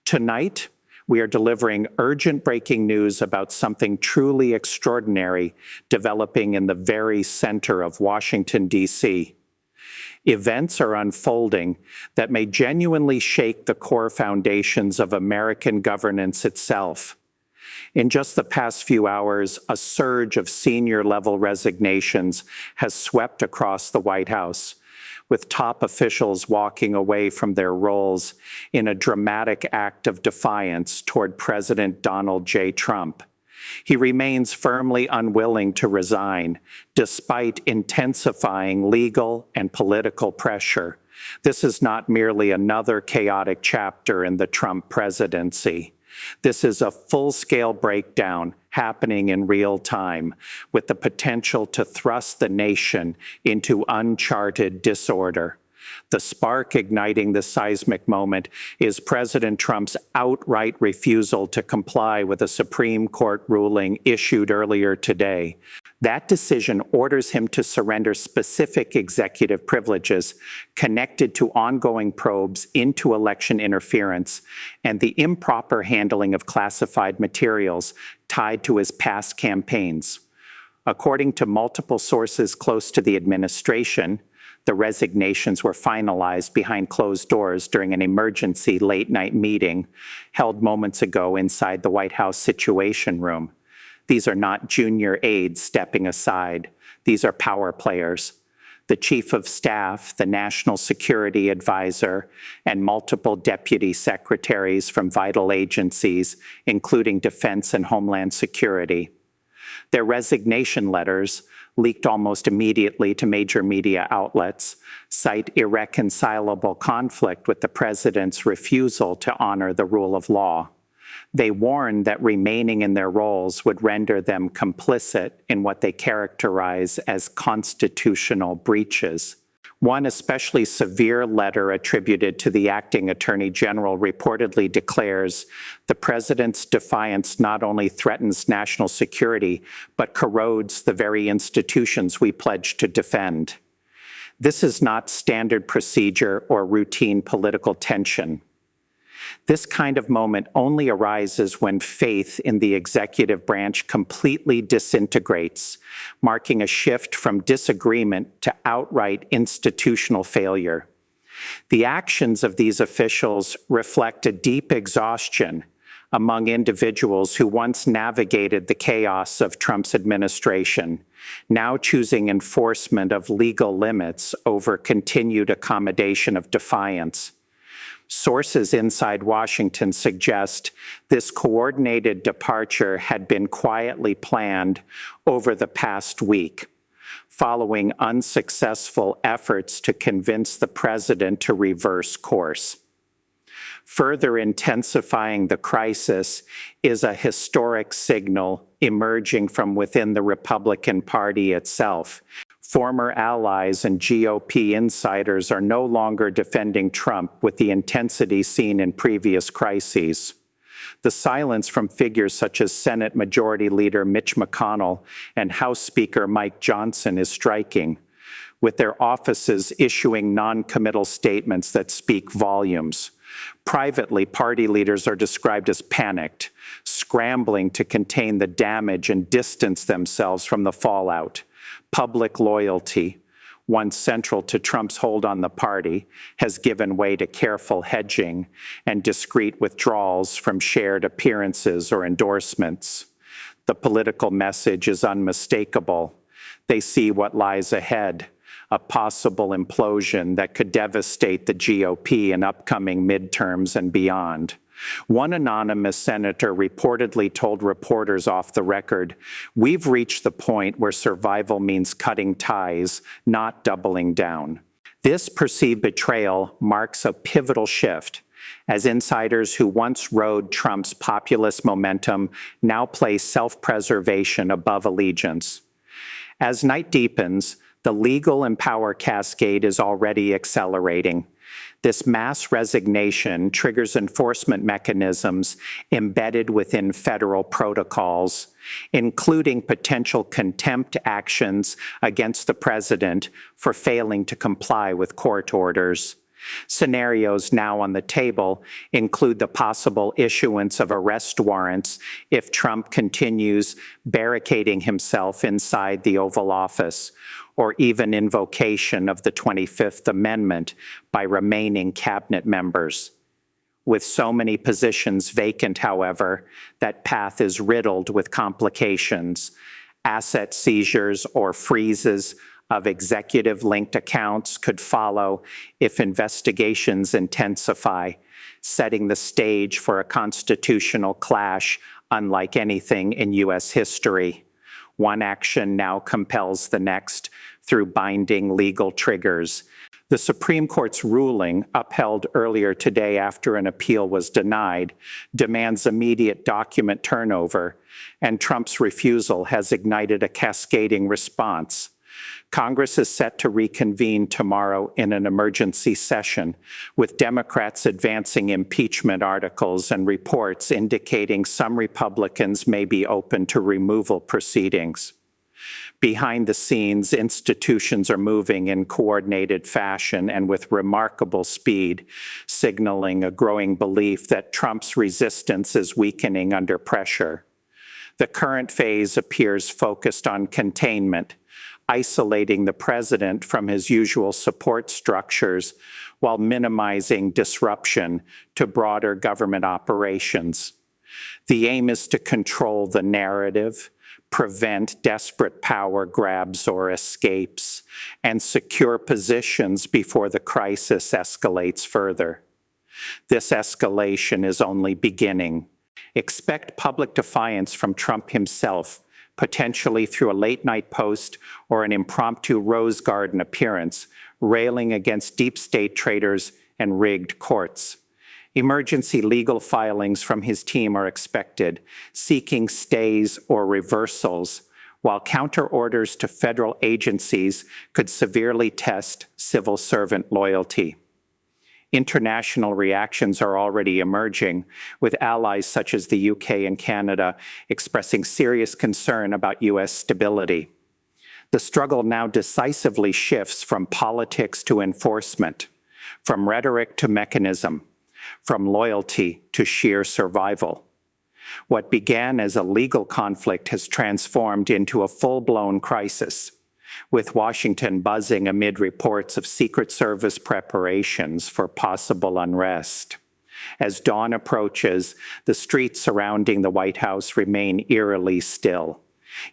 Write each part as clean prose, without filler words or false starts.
Tonight, we are delivering urgent breaking news about something truly extraordinary developing in the very center of Washington, D.C. Events are unfolding that may genuinely shake the core foundations of American governance itself. In just the past few hours, a surge of senior-level resignations has swept across the White House, with top officials walking away from their roles in a dramatic act of defiance toward President Donald J. Trump. He remains firmly unwilling to resign, despite intensifying legal and political pressure. This is not merely another chaotic chapter in the Trump presidency. This is a full-scale breakdown happening in real time, with the potential to thrust the nation into uncharted disorder. The spark igniting the seismic moment is President Trump's outright refusal to comply with a Supreme Court ruling issued earlier today. That decision orders him to surrender specific executive privileges connected to ongoing probes into election interference and the improper handling of classified materials tied to his past campaigns. According to multiple sources close to the administration, the resignations were finalized behind closed doors during an emergency late-night meeting held moments ago inside the White House Situation Room. These are not junior aides stepping aside. These are power players. The Chief of Staff, the National Security Advisor, and multiple deputy secretaries from vital agencies, including Defense and Homeland Security. Their resignation letters, leaked almost immediately to major media outlets, cite irreconcilable conflict with the president's refusal to honor the rule of law. They warn that remaining in their roles would render them complicit in what they characterize as constitutional breaches. One especially severe letter attributed to the acting attorney general reportedly declares the president's defiance not only threatens national security, but corrodes the very institutions we pledge to defend. This is not standard procedure or routine political tension. This kind of moment only arises when faith in the executive branch completely disintegrates, marking a shift from disagreement to outright institutional failure. The actions of these officials reflect a deep exhaustion among individuals who once navigated the chaos of Trump's administration, now choosing enforcement of legal limits over continued accommodation of defiance. Sources inside Washington suggest this coordinated departure had been quietly planned over the past week, following unsuccessful efforts to convince the president to reverse course. Further intensifying the crisis is a historic signal emerging from within the Republican Party itself. Former allies and GOP insiders are no longer defending Trump with the intensity seen in previous crises. The silence from figures such as Senate Majority Leader Mitch McConnell and House Speaker Mike Johnson is striking, with their offices issuing non-committal statements that speak volumes. Privately, party leaders are described as panicked, scrambling to contain the damage and distance themselves from the fallout. Public loyalty, once central to Trump's hold on the party, has given way to careful hedging and discreet withdrawals from shared appearances or endorsements. The political message is unmistakable. They see what lies ahead, a possible implosion that could devastate the GOP in upcoming midterms and beyond. One anonymous senator reportedly told reporters off the record, "We've reached the point where survival means cutting ties, not doubling down." This perceived betrayal marks a pivotal shift, as insiders who once rode Trump's populist momentum now place self-preservation above allegiance. As night deepens, the legal and power cascade is already accelerating. This mass resignation triggers enforcement mechanisms embedded within federal protocols, including potential contempt actions against the president for failing to comply with court orders. Scenarios now on the table include the possible issuance of arrest warrants if Trump continues barricading himself inside the Oval Office, or even invocation of the 25th Amendment by remaining cabinet members. With so many positions vacant, however, that path is riddled with complications. Asset seizures or freezes of executive-linked accounts could follow if investigations intensify, setting the stage for a constitutional clash unlike anything in U.S. history. One action now compels the next through binding legal triggers. The Supreme Court's ruling, upheld earlier today after an appeal was denied, demands immediate document turnover, and Trump's refusal has ignited a cascading response. Congress is set to reconvene tomorrow in an emergency session, with Democrats advancing impeachment articles and reports indicating some Republicans may be open to removal proceedings. Behind the scenes, institutions are moving in coordinated fashion and with remarkable speed, signaling a growing belief that Trump's resistance is weakening under pressure. The current phase appears focused on containment, isolating the president from his usual support structures while minimizing disruption to broader government operations. The aim is to control the narrative, prevent desperate power grabs or escapes, and secure positions before the crisis escalates further. This escalation is only beginning. Expect public defiance from Trump himself, potentially through a late-night post or an impromptu Rose Garden appearance, railing against deep state traders and rigged courts. Emergency legal filings from his team are expected, seeking stays or reversals, while counter orders to federal agencies could severely test civil servant loyalty. International reactions are already emerging, with allies such as the UK and Canada expressing serious concern about US stability. The struggle now decisively shifts from politics to enforcement, from rhetoric to mechanism, from loyalty to sheer survival. What began as a legal conflict has transformed into a full-blown crisis, with Washington buzzing amid reports of Secret Service preparations for possible unrest. As dawn approaches, the streets surrounding the White House remain eerily still.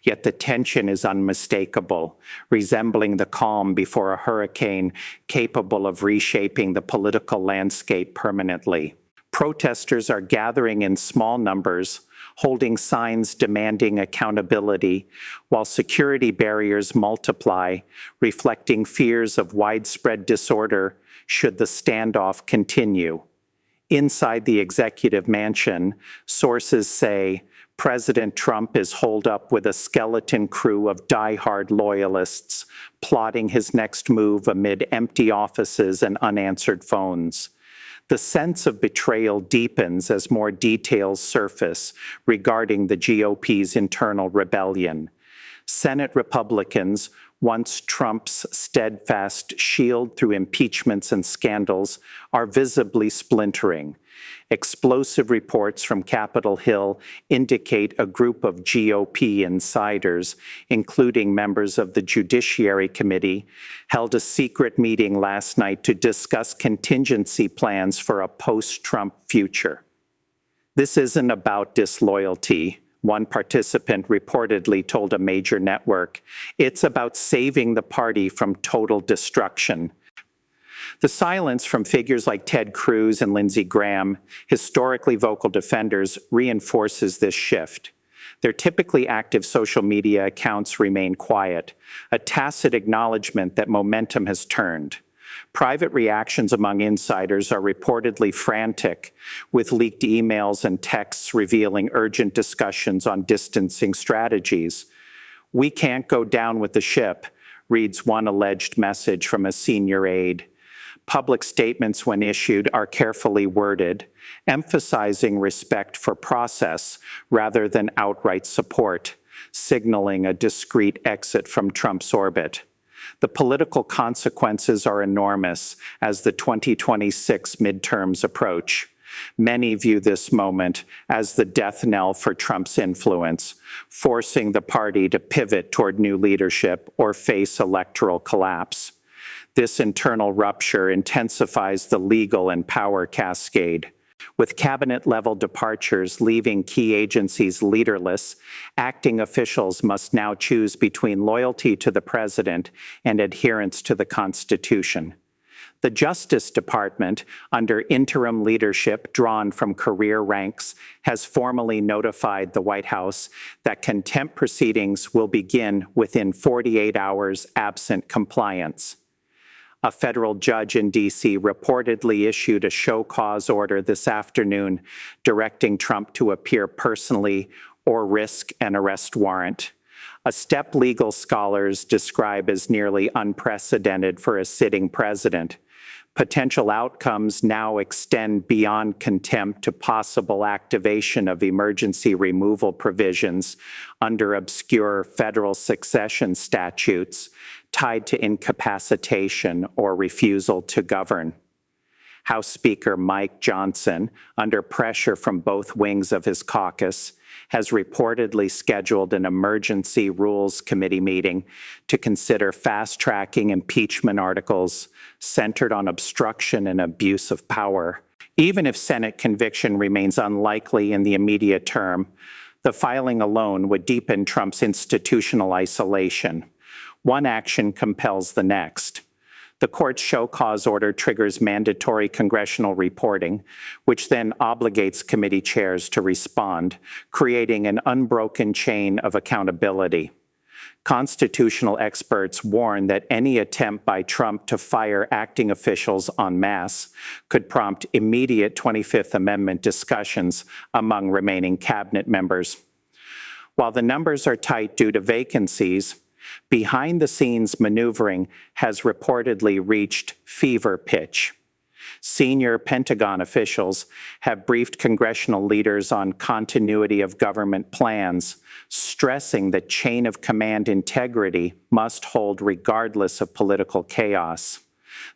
Yet the tension is unmistakable, resembling the calm before a hurricane capable of reshaping the political landscape permanently. Protesters are gathering in small numbers, holding signs demanding accountability, while security barriers multiply, reflecting fears of widespread disorder should the standoff continue. Inside the executive mansion, sources say President Trump is holed up with a skeleton crew of die-hard loyalists, plotting his next move amid empty offices and unanswered phones. The sense of betrayal deepens as more details surface regarding the GOP's internal rebellion. Senate Republicans, once Trump's steadfast shield through impeachments and scandals, are visibly splintering. Explosive reports from Capitol Hill indicate a group of GOP insiders, including members of the Judiciary Committee, held a secret meeting last night to discuss contingency plans for a post-Trump future. This isn't about disloyalty, one participant reportedly told a major network. It's about saving the party from total destruction. The silence from figures like Ted Cruz and Lindsey Graham, historically vocal defenders, reinforces this shift. Their typically active social media accounts remain quiet, a tacit acknowledgement that momentum has turned. Private reactions among insiders are reportedly frantic, with leaked emails and texts revealing urgent discussions on distancing strategies. "We can't go down with the ship," reads one alleged message from a senior aide. Public statements, when issued, are carefully worded, emphasizing respect for process rather than outright support, signaling a discreet exit from Trump's orbit. The political consequences are enormous as the 2026 midterms approach. Many view this moment as the death knell for Trump's influence, forcing the party to pivot toward new leadership or face electoral collapse. This internal rupture intensifies the legal and power cascade. With cabinet-level departures leaving key agencies leaderless, acting officials must now choose between loyalty to the president and adherence to the Constitution. The Justice Department, under interim leadership drawn from career ranks, has formally notified the White House that contempt proceedings will begin within 48 hours absent compliance. A federal judge in D.C. reportedly issued a show cause order this afternoon directing Trump to appear personally or risk an arrest warrant, a step legal scholars describe as nearly unprecedented for a sitting president. Potential outcomes now extend beyond contempt to possible activation of emergency removal provisions under obscure federal succession statutes tied to incapacitation or refusal to govern. House Speaker Mike Johnson, under pressure from both wings of his caucus, has reportedly scheduled an emergency rules committee meeting to consider fast-tracking impeachment articles centered on obstruction and abuse of power. Even if Senate conviction remains unlikely in the immediate term, the filing alone would deepen Trump's institutional isolation. One action compels the next. The court's show cause order triggers mandatory congressional reporting, which then obligates committee chairs to respond, creating an unbroken chain of accountability. Constitutional experts warn that any attempt by Trump to fire acting officials en masse could prompt immediate 25th Amendment discussions among remaining cabinet members. While the numbers are tight due to vacancies, behind-the-scenes maneuvering has reportedly reached fever pitch. Senior Pentagon officials have briefed congressional leaders on continuity of government plans, stressing that chain of command integrity must hold regardless of political chaos.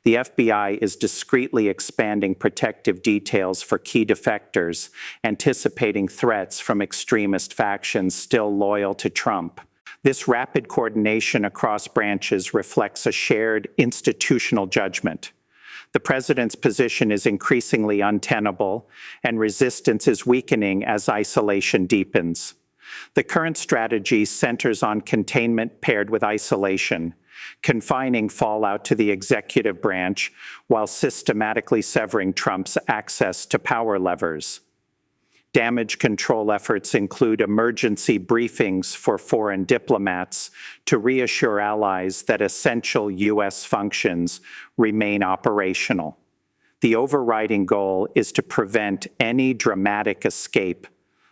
The FBI is discreetly expanding protective details for key defectors, anticipating threats from extremist factions still loyal to Trump. This rapid coordination across branches reflects a shared institutional judgment. The president's position is increasingly untenable, and resistance is weakening as isolation deepens. The current strategy centers on containment paired with isolation, confining fallout to the executive branch while systematically severing Trump's access to power levers. Damage control efforts include emergency briefings for foreign diplomats to reassure allies that essential U.S. functions remain operational. The overriding goal is to prevent any dramatic escape,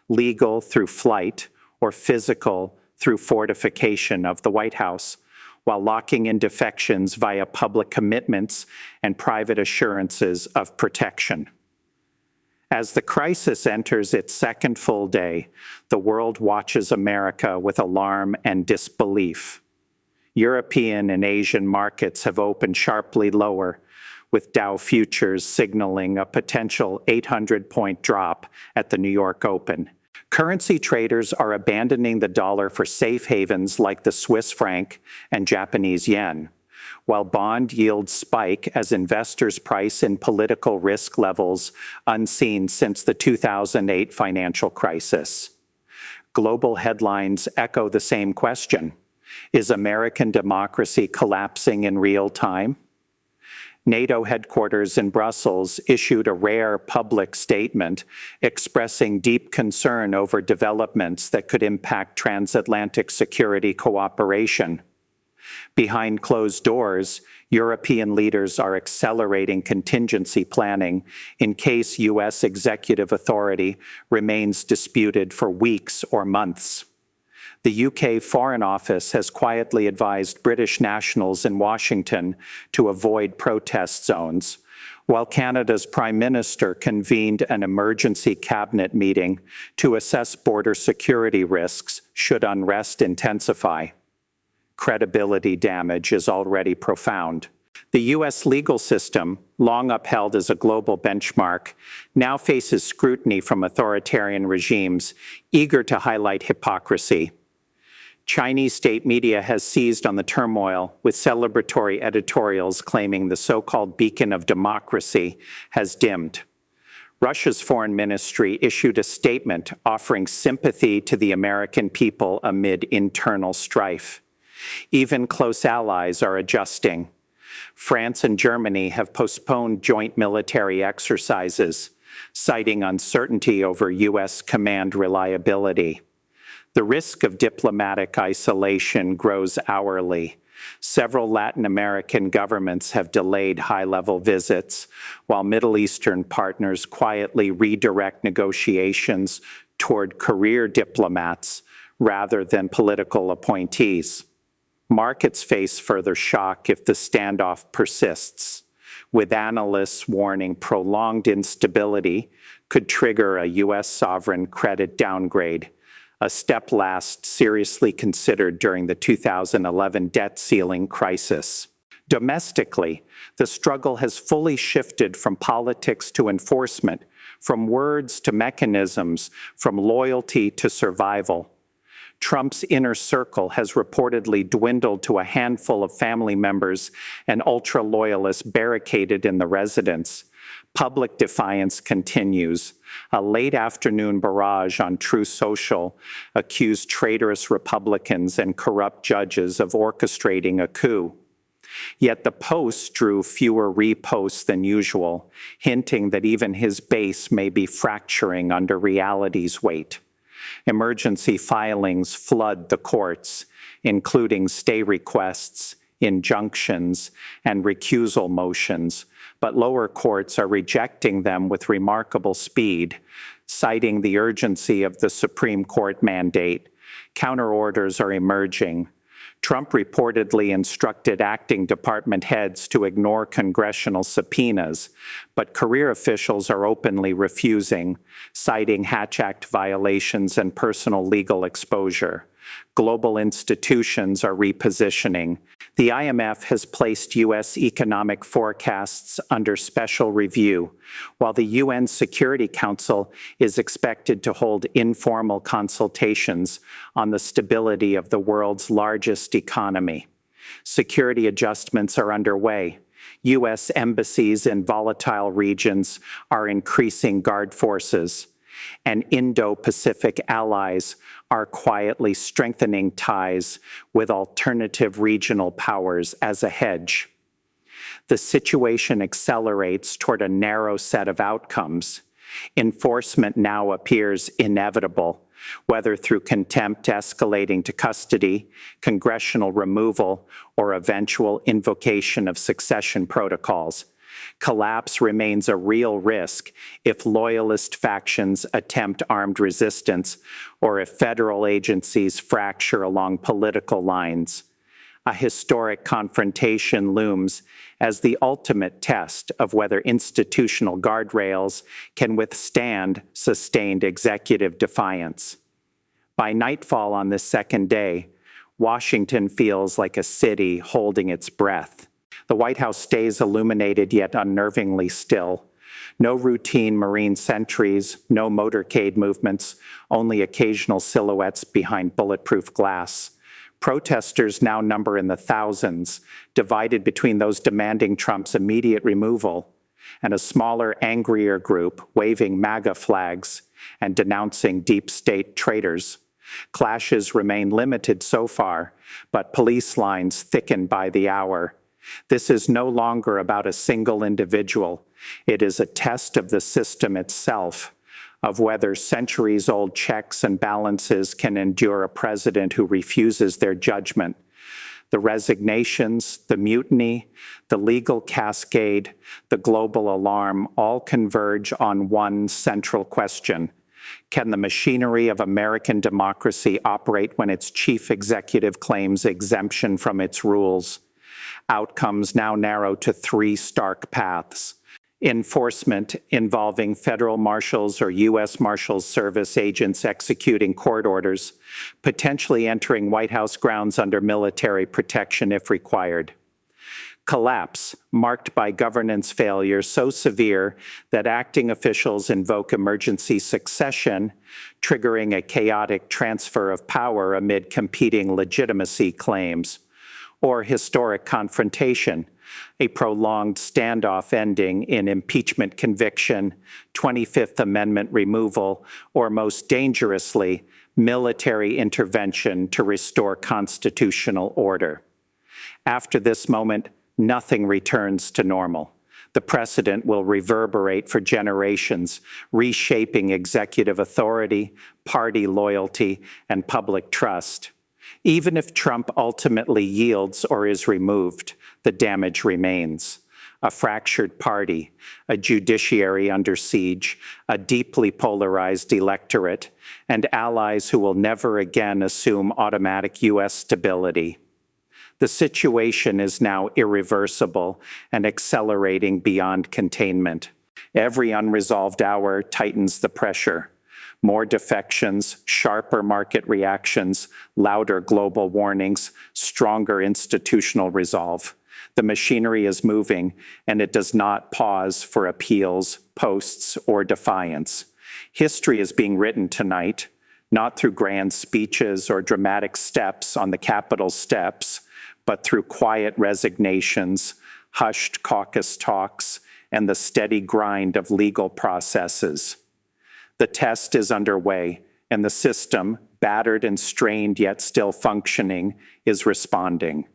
legal through flight or physical through fortification of the White House, while locking in defections via public commitments and private assurances of protection. As the crisis enters its second full day, the world watches America with alarm and disbelief. European and Asian markets have opened sharply lower, with Dow futures signaling a potential 800-point drop at the New York Open. Currency traders are abandoning the dollar for safe havens like the Swiss franc and Japanese yen, while bond yields spike as investors price in political risk levels unseen since the 2008 financial crisis. Global headlines echo the same question. Is American democracy collapsing in real time? NATO headquarters in Brussels issued a rare public statement expressing deep concern over developments that could impact transatlantic security cooperation. Behind closed doors, European leaders are accelerating contingency planning in case U.S. executive authority remains disputed for weeks or months. The UK Foreign Office has quietly advised British nationals in Washington to avoid protest zones, while Canada's Prime Minister convened an emergency cabinet meeting to assess border security risks should unrest intensify. credibility damage is already profound. The U.S. legal system, long upheld as a global benchmark, now faces scrutiny from authoritarian regimes eager to highlight hypocrisy. Chinese state media has seized on the turmoil with celebratory editorials claiming the so-called beacon of democracy has dimmed. Russia's foreign ministry issued a statement offering sympathy to the American people amid internal strife. Even close allies are adjusting. France and Germany have postponed joint military exercises, citing uncertainty over U.S. command reliability. The risk of diplomatic isolation grows hourly. Several Latin American governments have delayed high-level visits, while Middle Eastern partners quietly redirect negotiations toward career diplomats rather than political appointees. Markets face further shock if the standoff persists, with analysts warning prolonged instability could trigger a U.S. sovereign credit downgrade, a step last seriously considered during the 2011 debt ceiling crisis. Domestically, the struggle has fully shifted from politics to enforcement, from words to mechanisms, from loyalty to survival. Trump's inner circle has reportedly dwindled to a handful of family members and ultra-loyalists barricaded in the residence. Public defiance continues. A late afternoon barrage on Truth Social accused traitorous Republicans and corrupt judges of orchestrating a coup. Yet the post drew fewer reposts than usual, hinting that even his base may be fracturing under reality's weight. Emergency filings flood the courts, including stay requests, injunctions, and recusal motions, but lower courts are rejecting them with remarkable speed, citing the urgency of the Supreme Court mandate. Counterorders are emerging. Trump reportedly instructed acting department heads to ignore congressional subpoenas, but career officials are openly refusing, citing Hatch Act violations and personal legal exposure. Global institutions are repositioning. The IMF has placed U.S. economic forecasts under special review, while the UN Security Council is expected to hold informal consultations on the stability of the world's largest economy. Security adjustments are underway. U.S. embassies in volatile regions are increasing guard forces, and Indo-Pacific allies are quietly strengthening ties with alternative regional powers as a hedge. The situation accelerates toward a narrow set of outcomes. Enforcement now appears inevitable, whether through contempt escalating to custody, congressional removal, or eventual invocation of succession protocols. Collapse remains a real risk if loyalist factions attempt armed resistance or if federal agencies fracture along political lines. A historic confrontation looms as the ultimate test of whether institutional guardrails can withstand sustained executive defiance. By nightfall on this second day, Washington feels like a city holding its breath. The White House stays illuminated yet unnervingly still. No routine Marine sentries, no motorcade movements, only occasional silhouettes behind bulletproof glass. Protesters now number in the thousands, divided between those demanding Trump's immediate removal and a smaller, angrier group waving MAGA flags and denouncing deep state traitors. Clashes remain limited so far, but police lines thicken by the hour. This is no longer about a single individual. It is a test of the system itself, of whether centuries-old checks and balances can endure a president who refuses their judgment. The resignations, the mutiny, the legal cascade, the global alarm all converge on one central question. Can the machinery of American democracy operate when its chief executive claims exemption from its rules? Outcomes now narrow to three stark paths: enforcement involving federal marshals or U.S. Marshals Service agents executing court orders, potentially entering White House grounds under military protection if required. Collapse, marked by governance failure so severe that acting officials invoke emergency succession, triggering a chaotic transfer of power amid competing legitimacy claims. Or historic confrontation, a prolonged standoff ending in impeachment conviction, 25th Amendment removal, or most dangerously, military intervention to restore constitutional order. After this moment, nothing returns to normal. The precedent will reverberate for generations, reshaping executive authority, party loyalty, and public trust. Even if Trump ultimately yields or is removed, the damage remains. A fractured party, a judiciary under siege, a deeply polarized electorate, and allies who will never again assume automatic U.S. stability. The situation is now irreversible and accelerating beyond containment. Every unresolved hour tightens the pressure. More defections, sharper market reactions, louder global warnings, stronger institutional resolve. The machinery is moving, and it does not pause for appeals, posts, or defiance. History is being written tonight, not through grand speeches or dramatic steps on the Capitol steps, but through quiet resignations, hushed caucus talks, and the steady grind of legal processes. The test is underway, and the system, battered and strained yet still functioning, is responding.